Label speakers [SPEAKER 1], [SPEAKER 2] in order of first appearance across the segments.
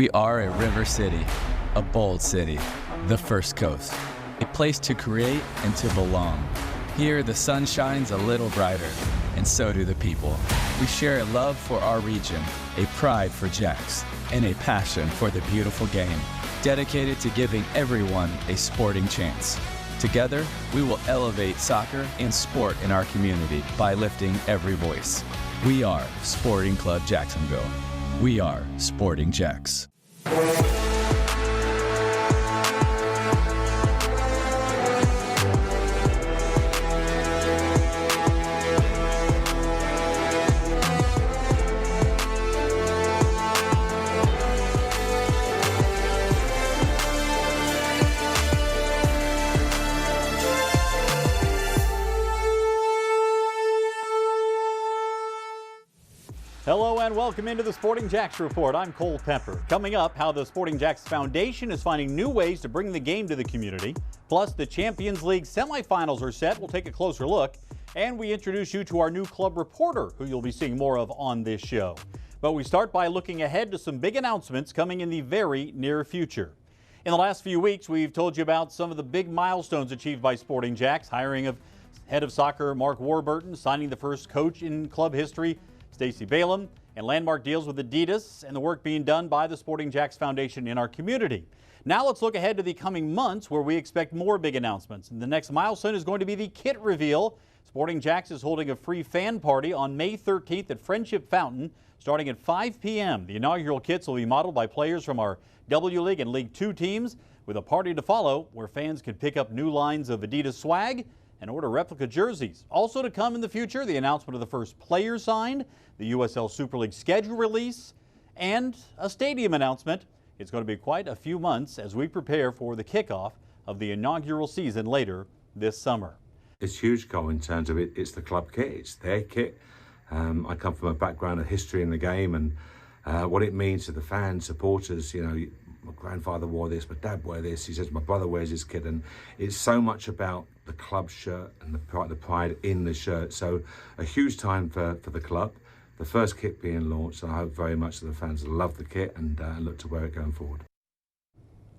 [SPEAKER 1] We are a river city, a bold city, the First Coast, a place to create and to belong. Here, the sun shines a little brighter, and so do the people. We share a love for our region, a pride for JAX, and a passion for the beautiful game, dedicated to giving everyone a sporting chance. Together, we will elevate soccer and sport in our community by lifting every voice. We are Sporting Club Jacksonville. We are Sporting JAX.
[SPEAKER 2] Hello and welcome into the Sporting JAX Report. I'm Cole Pepper. Coming up, how the Sporting JAX Foundation is finding new ways to bring the game to the community. Plus, the Champions League semifinals are set. We'll take a closer look. And we introduce you to our new club reporter, who you'll be seeing more of on this show. But we start by looking ahead to some big announcements coming in the very near future. In the last few weeks, we've told you about some of the big milestones achieved by Sporting JAX. Hiring of head of soccer Mark Warburton, signing the first coach in club history, Stacey Balaam, and landmark deals with Adidas, and the work being done by the Sporting JAX Foundation in our community. Now let's look ahead to the coming months, where we expect more big announcements. And the next milestone is going to be the kit reveal. Sporting JAX is holding a free fan party on May 13th at Friendship Fountain, starting at 5 p.m. The inaugural kits will be modeled by players from our W League and League Two teams, with a party to follow where fans can pick up new lines of Adidas swag and order replica jerseys. Also to come in the future, the announcement of the first player signed, the USL Super League schedule release, and a stadium announcement. It's going to be quite a few months as we prepare for the kickoff of the inaugural season later this summer.
[SPEAKER 3] It's huge goal in terms of it's the club kit, it's their kit. I come from a background of history in the game and what it means to the fans, supporters. You know, my grandfather wore this, my dad wore this, he says my brother wears this kit, and it's so much about the club shirt and the pride in the shirt. So a huge time for the club. The first kit being launched, and I hope very much that the fans love the kit and look to wear it going forward.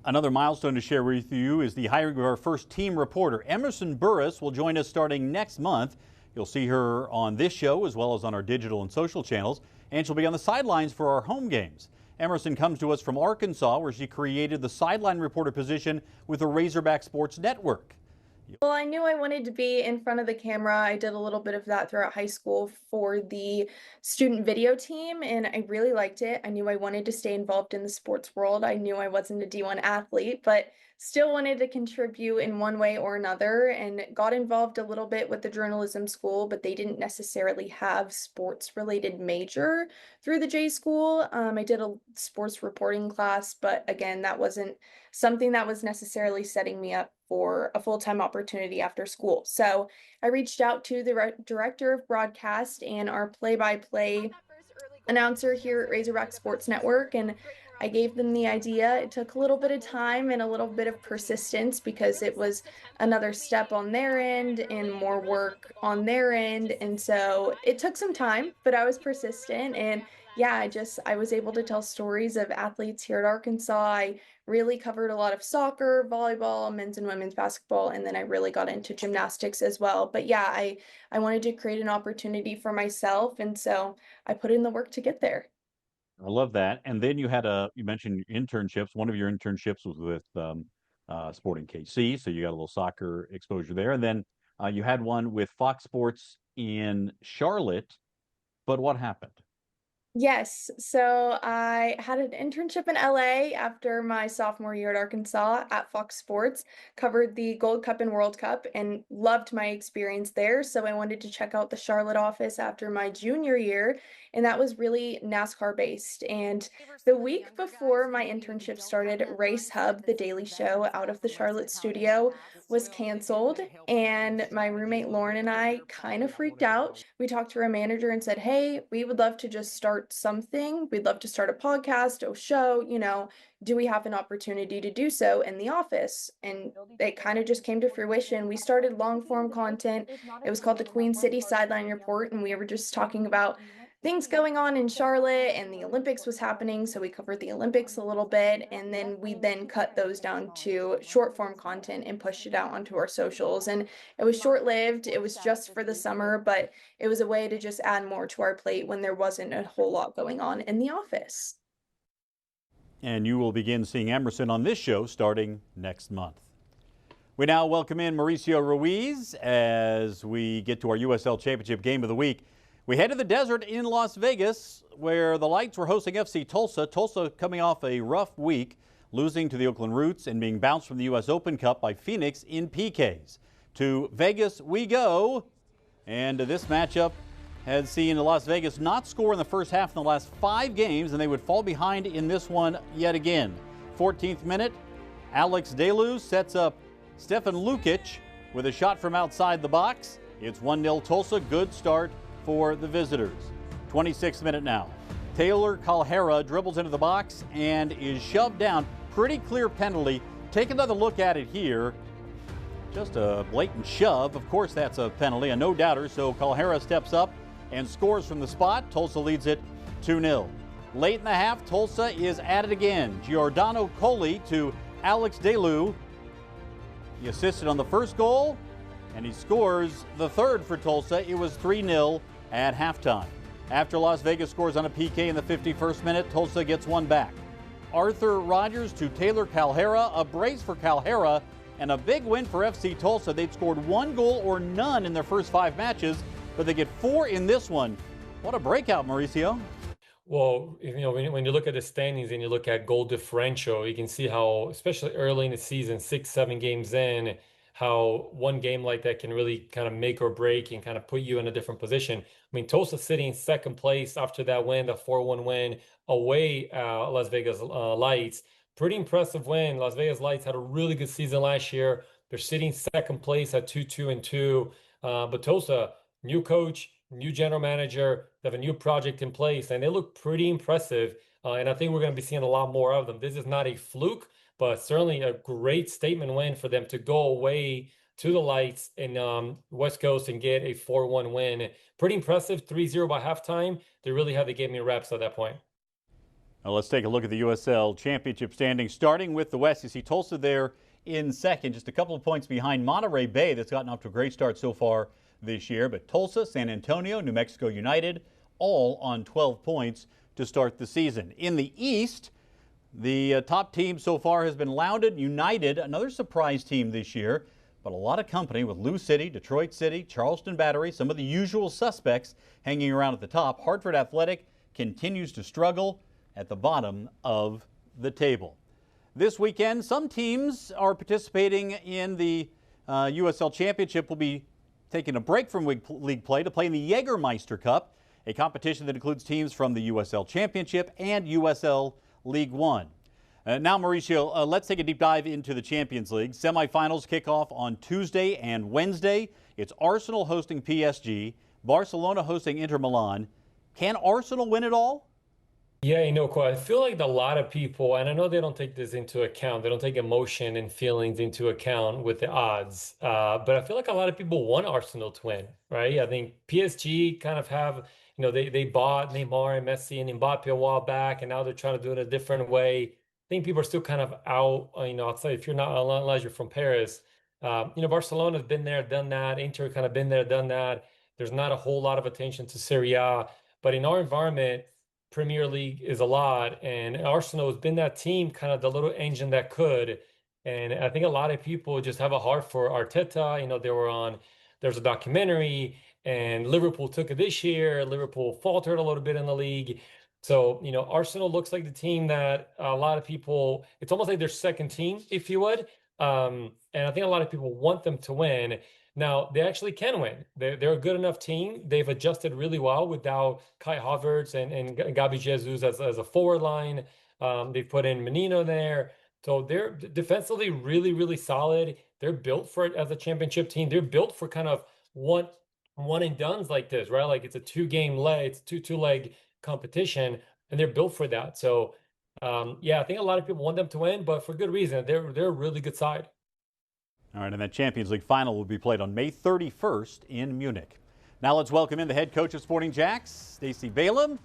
[SPEAKER 2] Another milestone to share with you is the hiring of our first team reporter. Emerson Burris will join us starting next month. You'll see her on this show as well as on our digital and social channels, and she'll be on the sidelines for our home games. Emerson comes to us from Arkansas, where she created the sideline reporter position with the Razorback Sports Network.
[SPEAKER 4] Well, I knew I wanted to be in front of the camera. I did a little bit of that throughout high school for the student video team, and I really liked it. I knew I wanted to stay involved in the sports world. I knew I wasn't a D1 athlete, but still wanted to contribute in one way or another, and got involved a little bit with the journalism school, but they didn't necessarily have sports-related major through the J school. I did a sports reporting class, but again, that wasn't something that was necessarily setting me up for a full-time opportunity after school. So I reached out to the director of broadcast and our play-by-play announcer here at Razorback Sports Network, and I gave them the idea. It took a little bit of time and a little bit of persistence because it was another step on their end and more work on their end, and so it took some time, but I was persistent. And yeah, I was able to tell stories of athletes here at Arkansas. I really covered a lot of soccer, volleyball, men's and women's basketball, and then I really got into gymnastics as well. But yeah, I wanted to create an opportunity for myself, and so I put in the work to get there.
[SPEAKER 2] I love that. And then you mentioned internships. One of your internships was with Sporting KC, so you got a little soccer exposure there. And then you had one with Fox Sports in Charlotte. But what happened?
[SPEAKER 4] Yes, so I had an internship in LA after my sophomore year at Arkansas at Fox Sports, covered the Gold Cup and World Cup, and loved my experience there. So I wanted to check out the Charlotte office after my junior year, and that was really NASCAR based. And the week before my internship started, Race Hub, the daily show out of the Charlotte studio, was canceled, and my roommate Lauren and I kind of freaked out. We talked to our manager and said, hey, we would love to just start something. We'd love to start a podcast, a show, do we have an opportunity to do so in the office? And it kind of just came to fruition. We started long form content. It was called the Queen City Sideline Report, and we were just talking about things going on in Charlotte, and the Olympics was happening, so we covered the Olympics a little bit, and then we cut those down to short form content and pushed it out onto our socials. And it was short lived. It was just for the summer, but it was a way to just add more to our plate when there wasn't a whole lot going on in the office.
[SPEAKER 2] And you will begin seeing Emerson on this show starting next month. We now welcome in Mauricio Ruiz as we get to our USL Championship Game of the Week. We head to the desert in Las Vegas, where the Lights were hosting FC Tulsa. Tulsa coming off a rough week, losing to the Oakland Roots and being bounced from the U.S. Open Cup by Phoenix in PKs. To Vegas we go, and this matchup had seen Las Vegas not score in the first half in the last 5 games, and they would fall behind in this one yet again. 14th minute, Alex Delu sets up Stefan Lukic with a shot from outside the box. It's 1-0 Tulsa. Good start for the visitors. 26th minute now. Taylor Calhera dribbles into the box and is shoved down. Pretty clear penalty. Take another look at it here. Just a blatant shove. Of course that's a penalty, a no-doubter. So Calhera steps up and scores from the spot. Tulsa leads it 2-0. Late in the half, Tulsa is at it again. Giordano Colli to Alex Delu. He assisted on the first goal, and he scores the third for Tulsa. It was 3-0 at halftime. After Las Vegas scores on a PK in the 51st minute, Tulsa gets one back. Arthur Rogers to Taylor Calhera, a brace for Calhera, and a big win for FC Tulsa. They'd scored 1 goal or none in their first 5 matches, but they get 4 in this one. What a breakout, Mauricio.
[SPEAKER 5] Well, when you look at the standings and you look at goal differential, you can see how, especially early in the season, 6-7 games in, how one game like that can really kind of make or break and kind of put you in a different position. I mean, Tulsa sitting in second place after that win, the 4-1 win away Las Vegas Lights. Pretty impressive win. Las Vegas Lights had a really good season last year. They're sitting second place at 2-2-2. But Tulsa, new coach, new general manager, they have a new project in place, and they look pretty impressive. And I think we're going to be seeing a lot more of them. This is not a fluke, but certainly a great statement win for them to go away to the Lights in West Coast and get a 4-1 win. Pretty impressive, 3-0 by halftime. They really had the game in wraps at that point.
[SPEAKER 2] Now let's take a look at the USL Championship standings, starting with the West. You see Tulsa there in second, just a couple of points behind Monterey Bay, that's gotten off to a great start so far this year. But Tulsa, San Antonio, New Mexico United, all on 12 points to start the season. In the East, the top team so far has been Loudoun United, another surprise team this year, but a lot of company with Lou City, Detroit City, Charleston Battery, some of the usual suspects hanging around at the top. Hartford Athletic continues to struggle at the bottom of the table. This weekend, some teams are participating in the USL Championship. Will be taking a break from league play to play in the Jägermeister Cup, a competition that includes teams from the USL Championship and USL League One. Now, Mauricio, let's take a deep dive into the Champions League. Semifinals kick off on Tuesday and Wednesday. It's Arsenal hosting PSG, Barcelona hosting Inter Milan. Can Arsenal win it all?
[SPEAKER 5] Yeah, I feel like a lot of people, and I know they don't take this into account, they don't take emotion and feelings into account with the odds, but I feel like a lot of people want Arsenal to win, right? I think PSG kind of have, they bought Neymar and Messi and Mbappe a while back, and now they're trying to do it a different way. I think people are still kind of out, I'll say if you're not, unless you're from Paris, Barcelona's been there, done that. Inter kind of been there, done that. There's not a whole lot of attention to Serie A, but in our environment, Premier League is a lot, and Arsenal has been that team, kind of the little engine that could. And I think a lot of people just have a heart for Arteta. There's a documentary, and Liverpool took it this year. Liverpool faltered a little bit in the league. So, Arsenal looks like the team that a lot of people, it's almost like their second team, if you would. And I think a lot of people want them to win. Now, they actually can win. They're a good enough team. They've adjusted really well without Kai Havertz and Gabi Jesus as a forward line. They've put in Menino there. So they're defensively really, really solid. They're built for it as a championship team. They're built for kind of one and dones like this, right? Like it's a two-leg competition, and they're built for that. So, I think a lot of people want them to win, but for good reason. They're a really good side.
[SPEAKER 2] All right, and that Champions League final will be played on May 31st in Munich. Now let's welcome in the head coach of Sporting JAX, Stacey Balaam.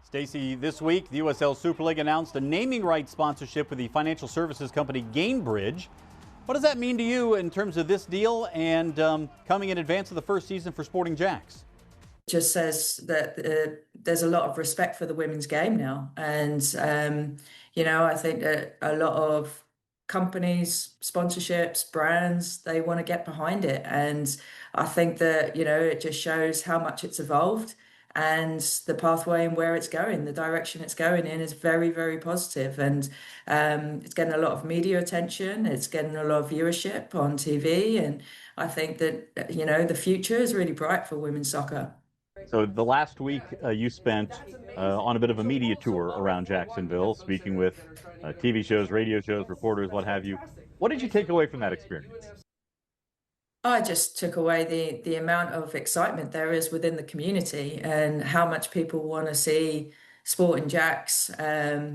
[SPEAKER 2] Stacey, this week the USL Super League announced a naming rights sponsorship with the financial services company Gainbridge. What does that mean to you in terms of this deal and coming in advance of the first season for Sporting JAX?
[SPEAKER 6] Just says that there's a lot of respect for the women's game now. And, I think that a lot of companies, sponsorships, brands, they want to get behind it. And I think that, it just shows how much it's evolved and the pathway and where it's going, the direction it's going in is very, very positive. And it's getting a lot of media attention. It's getting a lot of viewership on TV. And I think that, the future is really bright for women's soccer.
[SPEAKER 2] So the last week you spent on a bit of a media tour around Jacksonville, speaking with TV shows, radio shows, reporters, what have you. What did you take away from that experience?
[SPEAKER 6] I just took away the amount of excitement there is within the community and how much people want to see Sporting JAX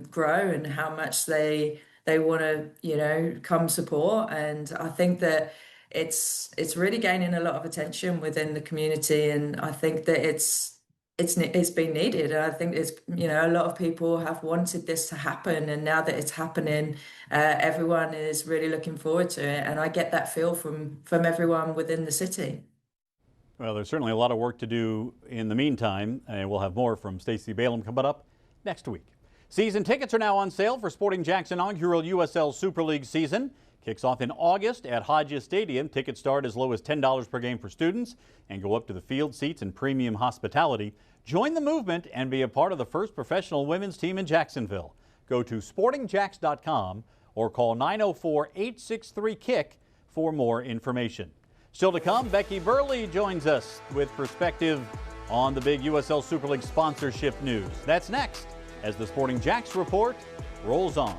[SPEAKER 6] grow and how much they want to, come support. And I think that it's really gaining a lot of attention within the community, and I think that it's been needed. And I think it's a lot of people have wanted this to happen, and now that it's happening, everyone is really looking forward to it. And I get that feel from everyone within the city.
[SPEAKER 2] Well, there's certainly a lot of work to do in the meantime, and we'll have more from Stacey Balaam coming up next week. Season tickets are now on sale for Sporting JAX inaugural USL Super League season. Kicks off in August at Hodges Stadium. Tickets start as low as $10 per game for students and go up to the field seats and premium hospitality. Join the movement and be a part of the first professional women's team in Jacksonville. Go to sportingjax.com or call 904-863-KICK for more information. Still to come, Becky Burley joins us with perspective on the big USL Super League sponsorship news. That's next as the Sporting JAX report rolls on.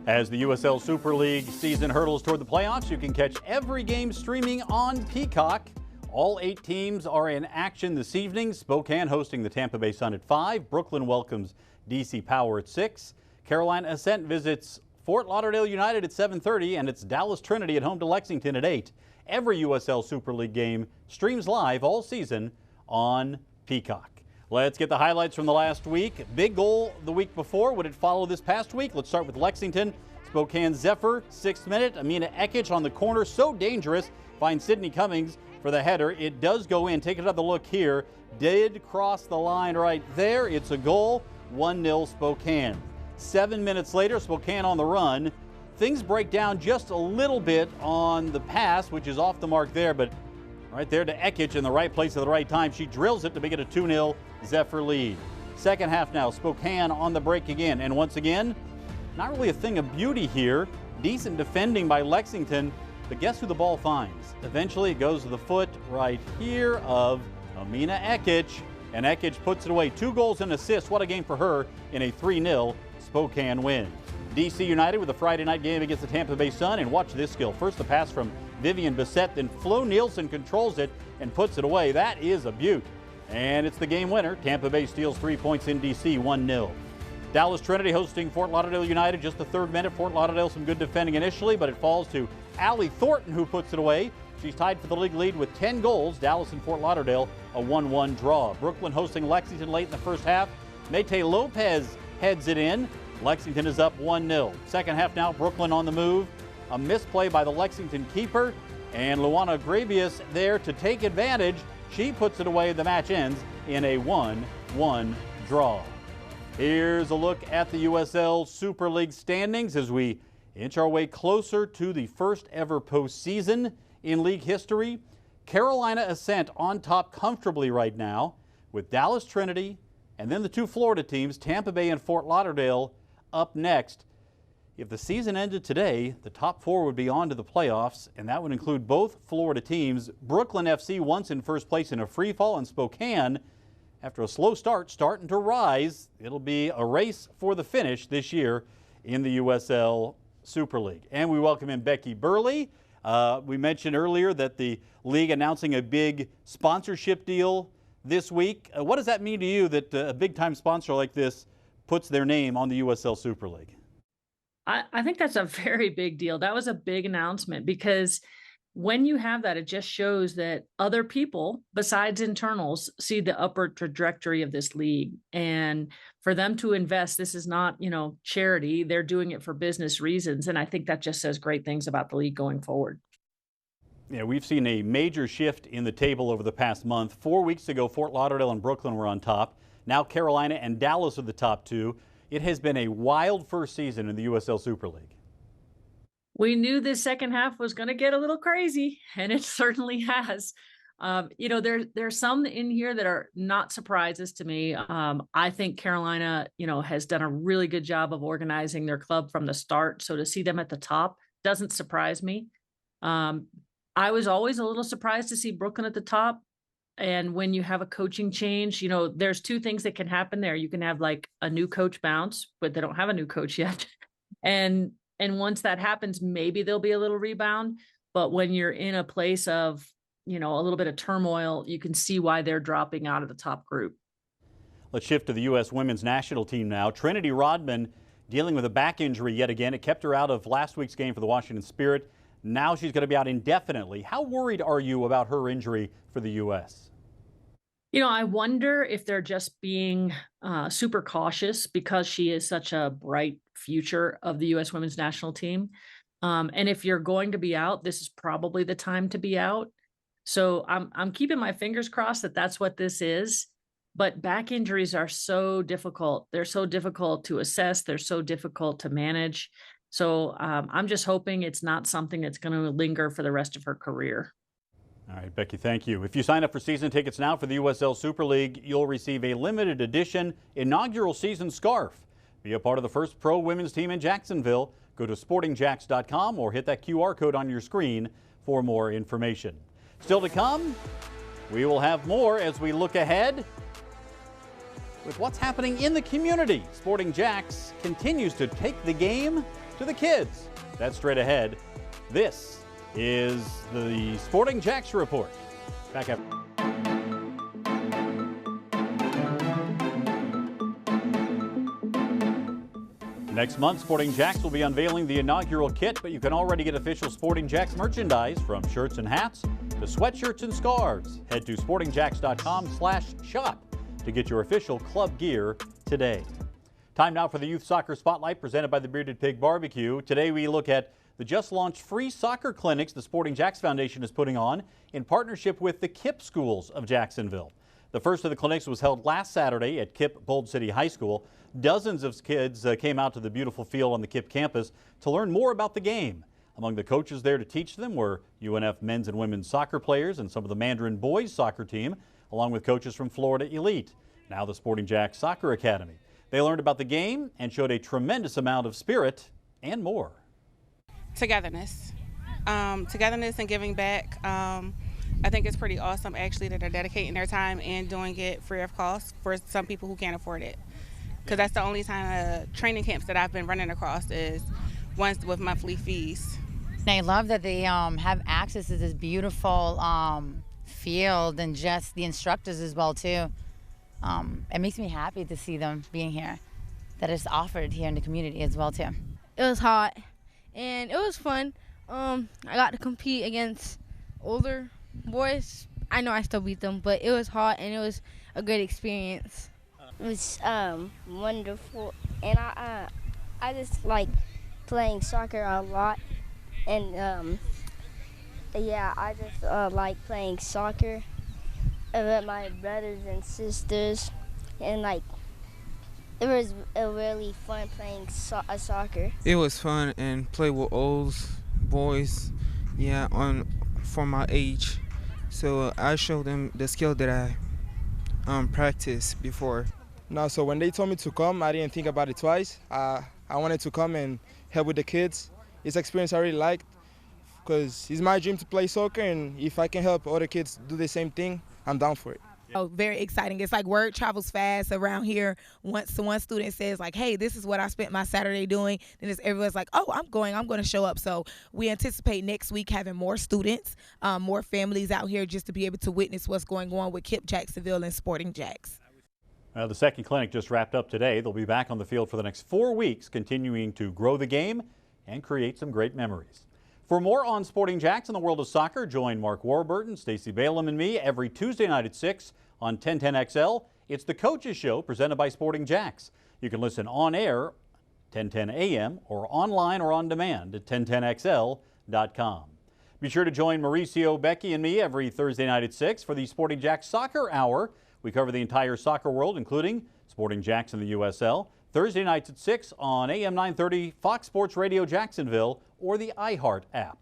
[SPEAKER 2] As the USL Super League season hurdles toward the playoffs, you can catch every game streaming on Peacock. All 8 teams are in action this evening. Spokane hosting the Tampa Bay Sun at 5. Brooklyn welcomes DC Power at 6. Carolina Ascent visits Fort Lauderdale United at 7:30, and it's Dallas Trinity at home to Lexington at 8. Every USL Super League game streams live all season on Peacock. Let's get the highlights from the last week. Big goal the week before. Would it follow this past week? Let's start with Lexington. Spokane Zephyr, 6th minute. Amina Ekic on the corner. So dangerous. Finds Sydney Cummings for the header. It does go in. Take another look here. Did cross the line right there. It's a goal. 1-0 Spokane. 7 minutes later, Spokane on the run. Things break down just a little bit on the pass, which is off the mark there, but right there to Ekic in the right place at the right time. She drills it to make it a 2-0 Zephyr lead. Second half now, Spokane on the break again. And once again, not really a thing of beauty here. Decent defending by Lexington, but guess who the ball finds? Eventually it goes to the foot right here of Amina Ekic, and Ekic puts it away. 2 goals and assists. What a game for her in a 3-0 Spokane win. DC United with a Friday night game against the Tampa Bay Sun, and watch this skill. First the pass from Vivian Bissett, then Flo Nielsen controls it and puts it away. That is a beaut. And it's the game winner. Tampa Bay steals 3 points in DC, 1-0. Dallas Trinity hosting Fort Lauderdale United, just the 3rd minute. Fort Lauderdale, some good defending initially, but it falls to Allie Thornton, who puts it away. She's tied for the league lead with 10 goals. Dallas and Fort Lauderdale, a 1-1 draw. Brooklyn hosting Lexington late in the first half. Mete Lopez heads it in. Lexington is up 1-0. Second half now, Brooklyn on the move. A misplay by the Lexington keeper, and Luana Gravius there to take advantage. She puts it away. The match ends in a 1-1 draw. Here's a look at the USL Super League standings as we inch our way closer to the first ever postseason in league history. Carolina Ascent on top comfortably right now with Dallas Trinity and then the 2 Florida teams, Tampa Bay and Fort Lauderdale, up next. If the season ended today, the top 4 would be on to the playoffs, and that would include both Florida teams. Brooklyn FC once in first place in a free fall, and Spokane, after a slow start, starting to rise. It'll be a race for the finish this year in the USL Super League. And we welcome in Becky Burley. We mentioned earlier that the league announcing a big sponsorship deal this week. What does that mean to you that a big-time sponsor like this puts their name on the USL Super League?
[SPEAKER 7] I think that's a very big deal. That was a big announcement because when you have that, it just shows that other people besides internals see the upward trajectory of this league. And for them to invest, this is not, charity. They're doing it for business reasons. And I think that just says great things about the league going forward.
[SPEAKER 2] Yeah, we've seen a major shift in the table over the past month. 4 weeks ago, Fort Lauderdale and Brooklyn were on top. Now Carolina and Dallas are the top two. It has been a wild first season in the USL Super League.
[SPEAKER 7] We knew this second half was going to get a little crazy, and it certainly has. There's some in here that are not surprises to me. I think Carolina, has done a really good job of organizing their club from the start. So to see them at the top doesn't surprise me. I was always a little surprised to see Brooklyn at the top. And when you have a coaching change, there's two things that can happen there. You can have like a new coach bounce, but they don't have a new coach yet. And once that happens, maybe there'll be a little rebound. But when you're in a place of, a little bit of turmoil, you can see why they're dropping out of the top group.
[SPEAKER 2] Let's shift to the U.S. women's national team now. Trinity Rodman dealing with a back injury yet again. It kept her out of last week's game for the Washington Spirit. Now she's going to be out indefinitely. How worried are you about her injury for the U.S.?
[SPEAKER 7] I wonder if they're just being super cautious because she is such a bright future of the U.S. women's national team. And if you're going to be out, this is probably the time to be out. So I'm keeping my fingers crossed that that's what this is. But back injuries are so difficult. They're so difficult to assess. They're so difficult to manage. So I'm just hoping it's not something that's going to linger for the rest of her career.
[SPEAKER 2] All right, Becky, thank you. If you sign up for season tickets now for the USL Super League, you'll receive a limited edition inaugural season scarf. Be a part of the first pro women's team in Jacksonville. Go to sportingjax.com or hit that QR code on your screen for more information. Still to come, we will have more as we look ahead with what's happening in the community. Sporting JAX continues to take the game to the kids. That's straight ahead. This is the Sporting JAX Report. Back up. Next month, Sporting JAX will be unveiling the inaugural kit, but you can already get official Sporting JAX merchandise from shirts and hats to sweatshirts and scarves. Head to sportingjax.com/shop to get your official club gear today. Time now for the Youth Soccer Spotlight presented by the Bearded Pig Barbecue. Today we look at the just launched free soccer clinics the Sporting JAX Foundation is putting on in partnership with the KIPP schools of Jacksonville. The first of the clinics was held last Saturday at KIPP Bold City High School. Dozens of kids came out to the beautiful field on the KIPP campus to learn more about the game. Among the coaches there to teach them were UNF men's and women's soccer players and some of the Mandarin boys soccer team, along with coaches from Florida Elite, now the Sporting JAX Soccer Academy. They learned about the game and showed a tremendous amount of spirit and more.
[SPEAKER 8] Togetherness and giving back. I think it's pretty awesome actually that they're dedicating their time and doing it free of cost for some people who can't afford it. Because that's the only time training camps that I've been running across is ones with monthly fees.
[SPEAKER 9] I love that they have access to this beautiful field and just the instructors as well too. It makes me happy to see them being here, that it's offered here in the community as well too.
[SPEAKER 10] It was hot and it was fun. I got to compete against older boys. I know I still beat them, but it was hot and it was a great experience.
[SPEAKER 11] It was wonderful, and I just like playing soccer a lot, and yeah, I just like playing soccer with my brothers and sisters, and like it was really fun playing soccer.
[SPEAKER 12] It was fun and play with old boys, yeah, for my age. So I showed them the skill that I practiced before.
[SPEAKER 13] No, so when they told me to come, I didn't think about it twice. I wanted to come and help with the kids. It's an experience I really liked because it's my dream to play soccer, and if I can help other kids do the same thing, I'm down for it.
[SPEAKER 14] Oh, very exciting. It's like word travels fast around here. Once one student says like, hey, this is what I spent my Saturday doing, then everyone's like, oh, I'm going to show up. So we anticipate next week having more students, more families out here just to be able to witness what's going on with KIPP Jacksonville and Sporting JAX.
[SPEAKER 2] The second clinic just wrapped up today. They'll be back on the field for the next 4 weeks, continuing to grow the game and create some great memories. For more on Sporting JAX in the world of soccer, join Mark Warburton, Stacey Balaam, and me every Tuesday night at 6 on 1010XL. It's the Coaches Show presented by Sporting JAX. You can listen on air, 1010 AM, or online or on demand at 1010XL.com. Be sure to join Mauricio, Becky, and me every Thursday night at 6 for the Sporting JAX Soccer Hour. We cover the entire soccer world, including Sporting JAX and the USL. Thursday nights at 6 on AM 930, Fox Sports Radio Jacksonville, or the iHeart app.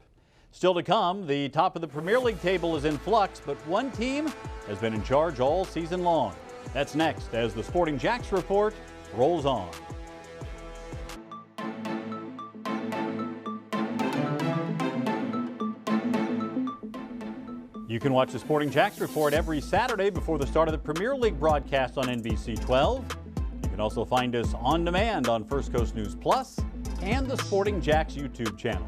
[SPEAKER 2] Still to come, the top of the Premier League table is in flux, but one team has been in charge all season long. That's next as the Sporting JAX Report rolls on. You can watch the Sporting JAX Report every Saturday before the start of the Premier League broadcast on NBC 12. You can also find us on demand on First Coast News Plus and the Sporting JAX YouTube channel.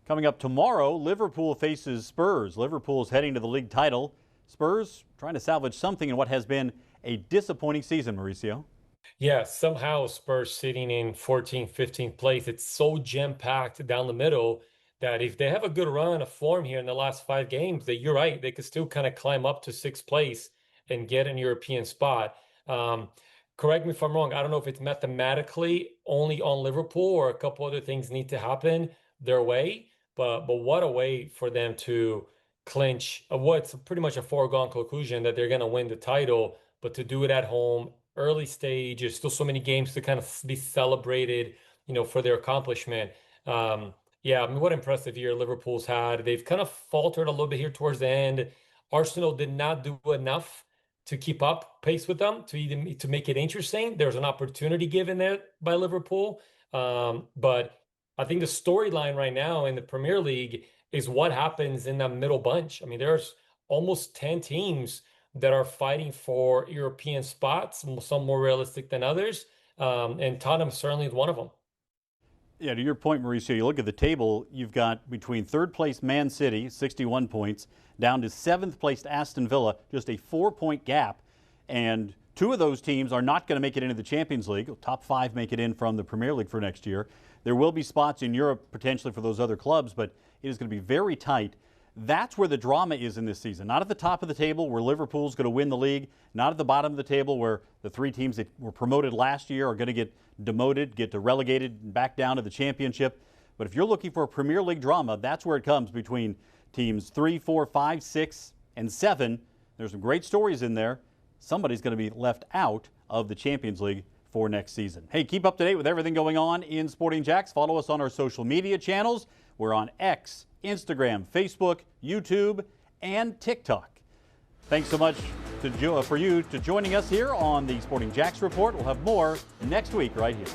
[SPEAKER 2] Coming up tomorrow, Liverpool faces Spurs. Liverpool's heading to the league title. Spurs trying to salvage something in what has been a disappointing season, Mauricio.
[SPEAKER 5] Yeah, somehow Spurs sitting in 14th, 15th place. It's so jam-packed down the middle that if they have a good run of form here in the last 5 games, that you're right, they could still kind of climb up to 6th place and get an European spot. Correct me if I'm wrong. I don't know if it's mathematically only on Liverpool or a couple other things need to happen their way, but what a way for them to clinch what's pretty much a foregone conclusion that they're going to win the title, but to do it at home, early stage, there's still so many games to kind of be celebrated, for their accomplishment. Yeah, I mean, what impressive year Liverpool's had. They've kind of faltered a little bit here towards the end. Arsenal did not do enough to keep up pace with them to make it interesting. There's an opportunity given there by Liverpool. But I think the storyline right now in the Premier League is what happens in that middle bunch. I mean, there's almost 10 teams that are fighting for European spots, some more realistic than others. And Tottenham certainly is one of them.
[SPEAKER 2] Yeah, to your point, Mauricio, you look at the table, you've got between third place Man City, 61 points, down to 7th place Aston Villa, just a 4-point gap. And 2 of those teams are not going to make it into the Champions League. Top 5 make it in from the Premier League for next year. There will be spots in Europe potentially for those other clubs, but it is going to be very tight. That's where the drama is in this season. Not at the top of the table where Liverpool's going to win the league, not at the bottom of the table where the 3 teams that were promoted last year are going to get demoted, get relegated back down to the championship. But if you're looking for a Premier League drama, that's where it comes between teams 3, 4, 5, 6, and 7. There's some great stories in there. Somebody's going to be left out of the Champions League for next season. Hey, keep up to date with everything going on in Sporting JAX. Follow us on our social media channels. We're on X, Instagram, Facebook, YouTube, and TikTok. Thanks so much for you joining us here on the Sporting JAX Report. We'll have more next week right here.